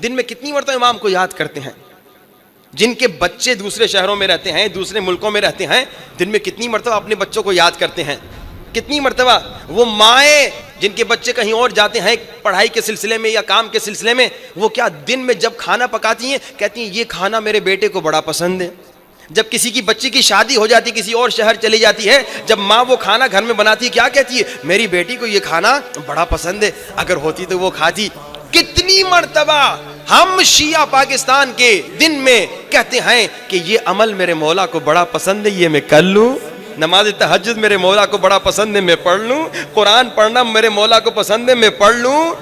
دن میں کتنی مرتبہ امام کو یاد کرتے ہیں؟ جن کے بچے دوسرے شہروں میں رہتے ہیں، دوسرے ملکوں میں رہتے ہیں، دن میں کتنی مرتبہ اپنے بچوں کو یاد کرتے ہیں؟ کتنی مرتبہ وہ مائیں جن کے بچے کہیں اور جاتے ہیں پڑھائی کے سلسلے میں یا کام کے سلسلے میں، وہ کیا دن میں جب کھانا پکاتی ہیں کہتی ہیں یہ کھانا میرے بیٹے کو بڑا پسند ہے. جب کسی کی بچی کی شادی ہو جاتی، کسی اور شہر چلی جاتی ہے، جب ماں وہ کھانا گھر میں بناتی ہے کیا کہتی ہے؟ میری بیٹی کو یہ کھانا بڑا پسند ہے، اگر ہوتی تو وہ کھاتی. کتنی مرتبہ ہم شیعہ پاکستان کے دن میں کہتے ہیں کہ یہ عمل میرے مولا کو بڑا پسند ہے، یہ میں کر لوں. نماز تہجد میرے مولا کو بڑا پسند ہے، میں پڑھ لوں. قرآن پڑھنا میرے مولا کو پسند ہے، میں پڑھ لوں.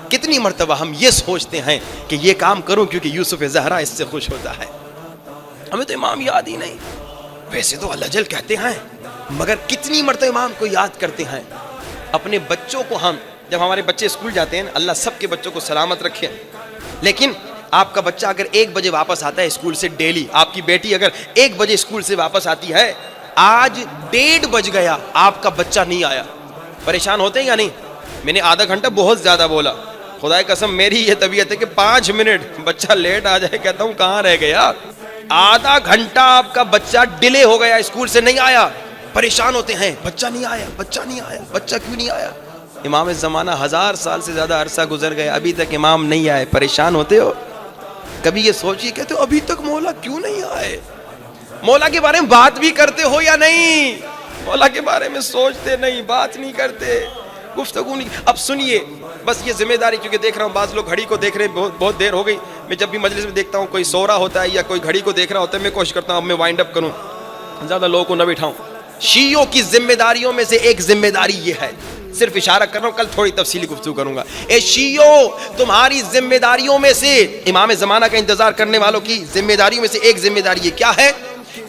کتنی مرتبہ ہم یہ سوچتے ہیں کہ یہ کام کروں کیونکہ یوسف زہرا اس سے خوش ہوتا ہے. ہمیں تو امام یاد ہی نہیں. ویسے تو اللہ جل کہتے ہیں، مگر کتنی مرتبہ امام کو یاد کرتے ہیں. اپنے بچوں کو ہم جب ہمارے بچے اسکول جاتے ہیں، اللہ سب کے بچوں کو سلامت رکھے، لیکن آپ کا بچہ اگر 1 بجے واپس آتا ہے اسکول سے ڈیلی، آپ کی بیٹی اگر 1 بجے اسکول سے واپس آتی ہے، آج 1:30 بج گیا آپ کا بچہ نہیں آیا، پریشان ہوتے ہیں یا نہیں؟ میں نے آدھا گھنٹہ بہت زیادہ بولا، خدا کی قسم میری یہ طبیعت ہے کہ 5 منٹ بچہ لیٹ آ جائے کہتا ہوں کہاں رہ گیا. آدھا گھنٹہ آپ کا بچہ ڈیلے ہو گیا، اسکول سے نہیں آیا، پریشان ہوتے ہیں بچہ نہیں آیا، بچہ نہیں آیا، بچہ کیوں نہیں آیا؟ امام زمانہ 1000 سال سے زیادہ عرصہ گزر گیا، ابھی تک امام نہیں آئے، پریشان ہوتے ہو؟ کبھی یہ سوچیے کہتے ہو ابھی تک مولا کیوں نہیں آئے؟ مولا کے بارے میں بات بھی کرتے ہو یا نہیں؟ مولا کے بارے میں سوچتے نہیں، بات نہیں کرتے، گفتگو نہیں. اب سنیے، بس یہ ذمہ داری کیونکہ دیکھ رہا ہوں بعض لوگ گھڑی کو دیکھ رہے ہیں، بہت دیر ہو گئی. میں جب بھی مجلس میں دیکھتا ہوں کوئی سو رہا ہوتا ہے یا کوئی گھڑی کو دیکھ رہا ہوتا ہے، میں کوشش کرتا ہوں اب میں وائنڈ اپ کروں، زیادہ لوگوں کو نہ بٹھاؤں. شیعوں کی ذمہ داریوں میں سے ایک ذمہ داری یہ ہے، صرف اشارہ کر رہا ہوں، کل تھوڑی تفصیلی گفتگو کروں گا. اے شیعوں، تمہاری ذمہ داریوں میں سے، امام زمانہ کا انتظار کرنے والوں کی ذمہ داریوں میں سے ایک ذمہ داری یہ کیا ہے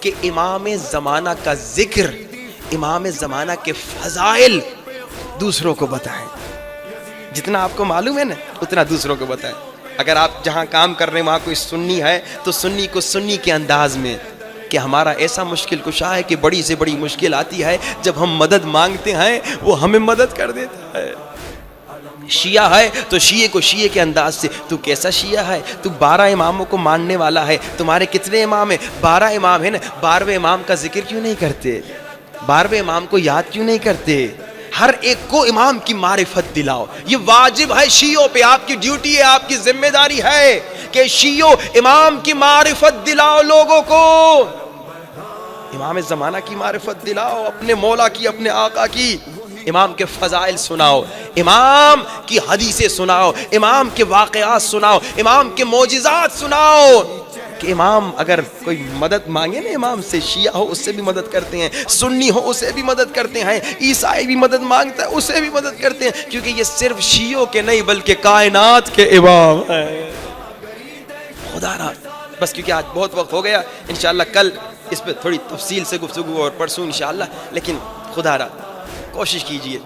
کہ امام زمانہ کا ذکر، امام زمانہ کے فضائل دوسروں کو بتائیں. جتنا آپ کو معلوم ہے نا اتنا دوسروں کو بتائیں. اگر آپ جہاں کام کر رہے ہیں وہاں کوئی سنی ہے تو سنی کو سنی کے انداز میں کہ ہمارا ایسا مشکل کشا ہے کہ بڑی سے بڑی مشکل آتی ہے، جب ہم مدد مانگتے ہیں وہ ہمیں مدد کر دیتا ہے. شیعہ ہے تو شیعہ کو شیعہ کے انداز سے، تو کیسا شیعہ ہے؟ تو 12 اماموں کو ماننے والا ہے. تمہارے کتنے امام ہیں؟ 12 امام ہیں نا. 12ویں امام کا ذکر کیوں نہیں کرتے؟ 12ویں امام کو یاد کیوں نہیں کرتے؟ ہر ایک کو امام کی معرفت دلاؤ. یہ واجب ہے شیعوں پہ، آپ کی ڈیوٹی ہے، آپ کی ذمہ داری ہے کہ شیعوں امام کی معرفت دلاؤ لوگوں کو. امام زمانہ کی معرفت دلاؤ، اپنے مولا کی، اپنے آقا کی. امام کے فضائل سناؤ، امام کی حدیثیں سناؤ، امام کے واقعات سناؤ، امام کے معجزات سناؤ. کہ امام اگر کوئی مدد مانگے نا امام سے، شیعہ ہو اس سے بھی مدد کرتے ہیں، سنی ہو اسے بھی مدد کرتے ہیں، عیسائی بھی مدد مانگتا ہے اسے بھی مدد کرتے ہیں، کیونکہ یہ صرف شیعوں کے نہیں بلکہ کائنات کے امام ہیں. خدا را بس کیونکہ آج بہت وقت ہو گیا، انشاءاللہ کل اس پہ تھوڑی تفصیل سے گفتگو اور پرسوں انشاءاللہ. لیکن خدا را کوشش کیجئے،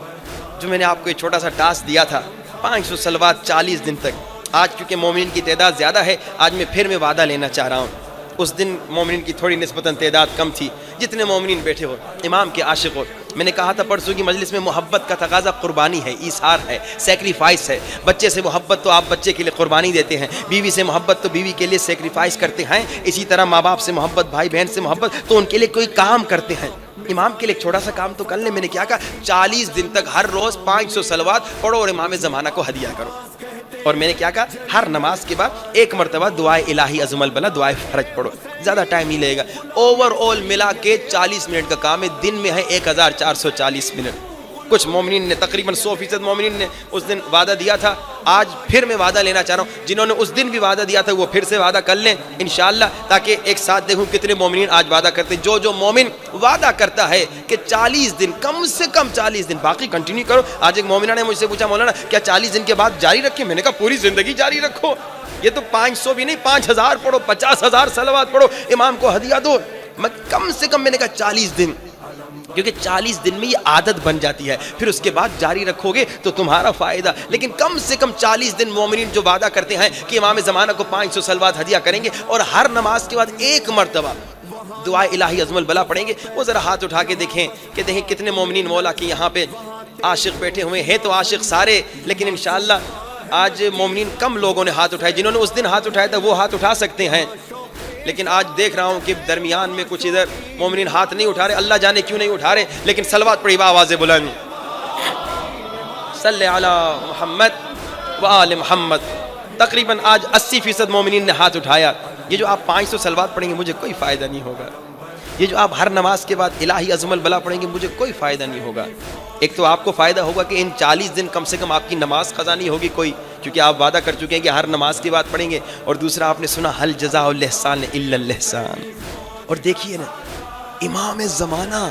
جو میں نے آپ کو ایک چھوٹا سا ٹاسک دیا تھا 500 صلوات 40 دن تک. آج کیونکہ مومنین کی تعداد زیادہ ہے، آج میں پھر وعدہ لینا چاہ رہا ہوں. اس دن مومنین کی تھوڑی نسبتاً تعداد کم تھی. جتنے مومنین بیٹھے ہو، امام کے عاشق ہو، میں نے کہا تھا پرسوں کی مجلس میں، محبت کا تقاضا قربانی ہے، ایثار ہے، سیکریفائس ہے. بچے سے محبت تو آپ بچے کے لیے قربانی دیتے ہیں، بیوی سے محبت تو بیوی کے لیے سیکریفائس کرتے ہیں. اسی طرح ماں باپ سے محبت، بھائی بہن سے محبت تو ان کے لیے کوئی کام کرتے ہیں. امام کے لیے ایک چھوٹا سا کام تو کر لیں. میں نے کیا کہا 40 دن تک ہر روز 500 صلوات پڑھو اور امام زمانہ کو ہدیہ کرو. اور میں نے کیا کہا ہر نماز کے بعد 1 مرتبہ دعائے الہی عظم البلا، دعائے فرج پڑھو. زیادہ ٹائم نہیں لگے گا، اوور آل ملا کے 40 منٹ کا کام ہے. دن میں ہے 1440 منٹ. کچھ مومنین نے تقریباً 100% مومنین نے اس دن وعدہ دیا تھا. آج پھر میں وعدہ لینا چاہ رہا ہوں، جنہوں نے اس دن بھی وعدہ دیا تھا وہ پھر سے وعدہ کر لیں انشاءاللہ، تاکہ ایک ساتھ دیکھوں کتنے مومنین آج وعدہ کرتے. جو مومن وعدہ کرتا ہے کہ 40 دن کم سے کم 40 دن باقی کنٹینیو کرو. آج ایک مومنہ نے مجھ سے پوچھا مولانا کیا 40 دن کے بعد جاری رکھیں؟ میں نے کہا پوری زندگی جاری رکھو. یہ تو 500 بھی نہیں، 5000 پڑھو، 50,000 صلوات پڑھو، امام کو ہدیہ دو. کم سے کم میں نے کہا 40 دن، کیونکہ 40 دن میں یہ عادت بن جاتی ہے، پھر اس کے بعد جاری رکھو گے تو تمہارا فائدہ. لیکن کم سے کم 40 دن مومنین جو وعدہ کرتے ہیں کہ امام زمانہ کو 500 صلوات ہدیہ کریں گے اور ہر نماز کے بعد 1 مرتبہ دعائے الہی عظم البلا پڑھیں گے، وہ ذرا ہاتھ اٹھا کے دیکھیں کہ دیکھیں کتنے مومنین مولا کی یہاں پہ عاشق بیٹھے ہوئے ہیں. تو عاشق سارے، لیکن انشاءاللہ آج مومنین کم لوگوں نے ہاتھ اٹھائے، جنہوں نے اس دن ہاتھ اٹھایا تھا وہ ہاتھ اٹھا سکتے ہیں، لیکن آج دیکھ رہا ہوں کہ درمیان میں کچھ ادھر مومنین ہاتھ نہیں اٹھا رہے، اللہ جانے کیوں نہیں اٹھا رہے، لیکن صلوات پڑھی بآواز بلند، صلی علی محمد و آل محمد۔ تقریباً آج 80% مومنین نے ہاتھ اٹھایا۔ یہ جو آپ 500 صلوات پڑھیں گے مجھے کوئی فائدہ نہیں ہوگا، یہ جو آپ ہر نماز کے بعد الہی عظم البلا پڑھیں گے مجھے کوئی فائدہ نہیں ہوگا۔ ایک تو آپ کو فائدہ ہوگا کہ ان 40 دن کم سے کم آپ کی نماز قضا نہیں ہوگی کوئی، کیونکہ آپ وعدہ کر چکے ہیں کہ ہر نماز کے بعد پڑھیں گے، اور دوسرا آپ نے سنا حل جزاء الاحسان الا الاحسان۔ اور دیکھیے نا، امام زمانہ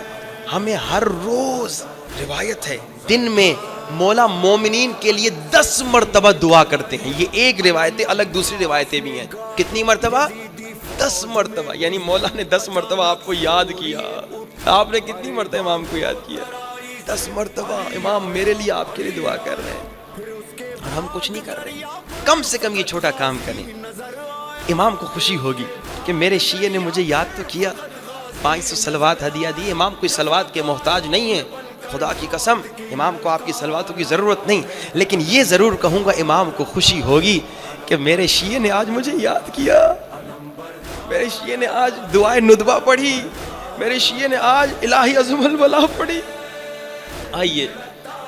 ہمیں ہر روز روایت ہے دن میں مولا مومنین کے لیے 10 مرتبہ دعا کرتے ہیں۔ یہ ایک روایت الگ، دوسری روایتیں بھی ہیں۔ کتنی مرتبہ؟ 10 مرتبہ، یعنی مولا نے 10 مرتبہ آپ کو یاد کیا۔ آپ نے کتنی مرتبہ امام کو یاد کیا؟ 10 مرتبہ امام میرے لیے، آپ کے لیے دعا کر رہے ہیں، اور ہم کچھ نہیں کر رہے ہیں۔ کم سے کم یہ چھوٹا کام کریں، امام کو خوشی ہوگی کہ میرے شیعہ نے مجھے یاد تو کیا، 500 صلوات ہدیہ دی۔ امام کوئی صلوات کے محتاج نہیں ہے، خدا کی قسم امام کو آپ کی صلواتوں کی ضرورت نہیں، لیکن یہ ضرور کہوں گا امام کو خوشی ہوگی کہ میرے شیعہ نے آج مجھے یاد کیا، میرے شیعہ نے آج دعائے ندبہ پڑھی، میرے شیعہ نے آج الہی عظم البلا پڑھی۔ آئیے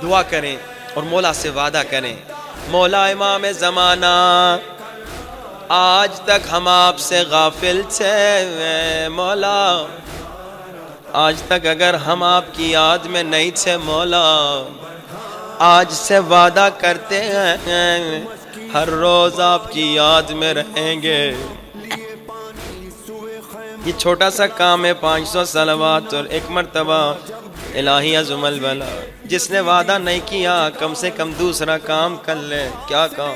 دعا کریں اور مولا سے وعدہ کریں، مولا امام زمانہ آج تک ہم آپ سے غافل تھے، مولا آج تک اگر ہم آپ کی یاد میں نہیں تھے، مولا آج سے وعدہ کرتے ہیں ہر روز آپ کی یاد میں رہیں گے۔ یہ چھوٹا سا کام ہے، 500 صلوات اور 1 مرتبہ الہی عظم البلا۔ جس نے وعدہ نہیں کیا کم سے کم دوسرا کام کر لے۔ کیا کام؟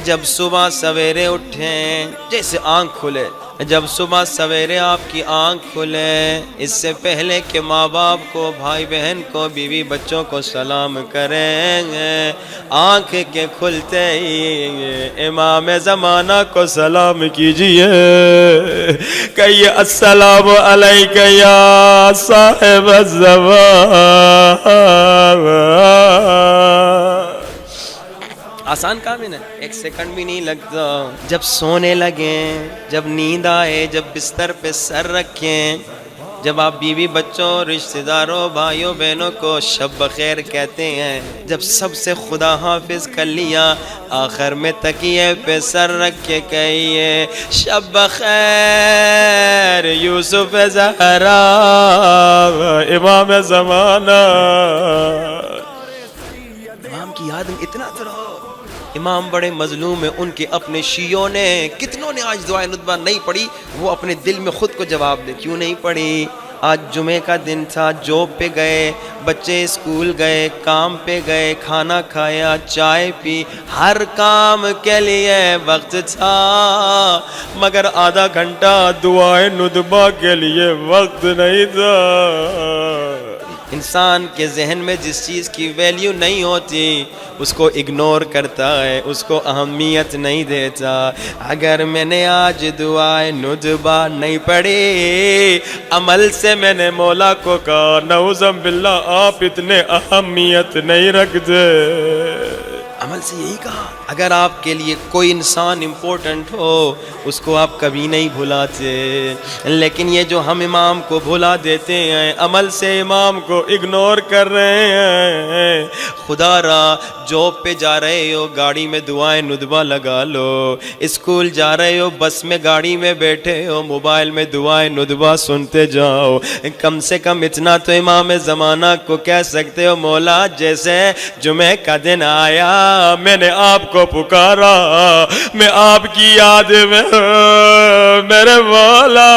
جب صبح سویرے اٹھیں، جیسے آنکھ کھلے، جب صبح سویرے آپ کی آنکھ کھلے، اس سے پہلے کہ ماں باپ کو، بھائی بہن کو، بیوی بچوں کو سلام کریں گے، آنکھ کے کھلتے ہی امام زمانہ کو سلام کیجئے، کہیے السلام علیک یا صاحب الزمان۔ آسان کام ہے نا، 1 سیکنڈ بھی نہیں لگتا۔ جب سونے لگیں، جب نیند آئے، جب بستر پہ سر رکھیں، جب آپ بیوی بچوں، رشتہ داروں، بھائیوں بہنوں کو شب بخیر کہتے ہیں، جب سب سے خدا حافظ کر لیا، آخر میں تکیے پہ سر رکھ کے کہیے شب بخیر یوسف زہرا امام زمانہ۔ امام کی یاد میں اتنا تو رہو، امام بڑے مظلوم ہیں، ان کے اپنے شیعوں نے، کتنوں نے آج دعائے ندبہ نہیں پڑھی، وہ اپنے دل میں خود کو جواب دے کیوں نہیں پڑھی۔ آج جمعے کا دن تھا، جاب پہ گئے، بچے اسکول گئے، کام پہ گئے، کھانا کھایا، چائے پی، ہر کام کے لیے وقت تھا، مگر آدھا گھنٹہ دعائے ندبہ کے لیے وقت نہیں تھا۔ انسان کے ذہن میں جس چیز کی ویلیو نہیں ہوتی اس کو اگنور کرتا ہے، اس کو اہمیت نہیں دیتا۔ اگر میں نے آج دعائے ندبہ نہیں پڑھی، عمل سے میں نے مولا کو کہا نعوذ باللہ آپ اتنے اہمیت نہیں رکھتے۔ عمل سے یہی کہا، اگر آپ کے لیے کوئی انسان امپورٹنٹ ہو اس کو آپ کبھی نہیں بھلاتے، لیکن یہ جو ہم امام کو بھلا دیتے ہیں، عمل سے امام کو اگنور کر رہے ہیں۔ خدا را جاب پہ جا رہے ہو گاڑی میں دعائیں ندبہ لگا لو، اسکول جا رہے ہو بس میں گاڑی میں بیٹھے ہو موبائل میں دعائیں ندبہ سنتے جاؤ، کم سے کم اتنا تو امام زمانہ کو کہہ سکتے ہو مولا جیسے جمعہ کا دن آیا میں نے آپ کو پکارا، میں آپ کی یاد میں میرے مولا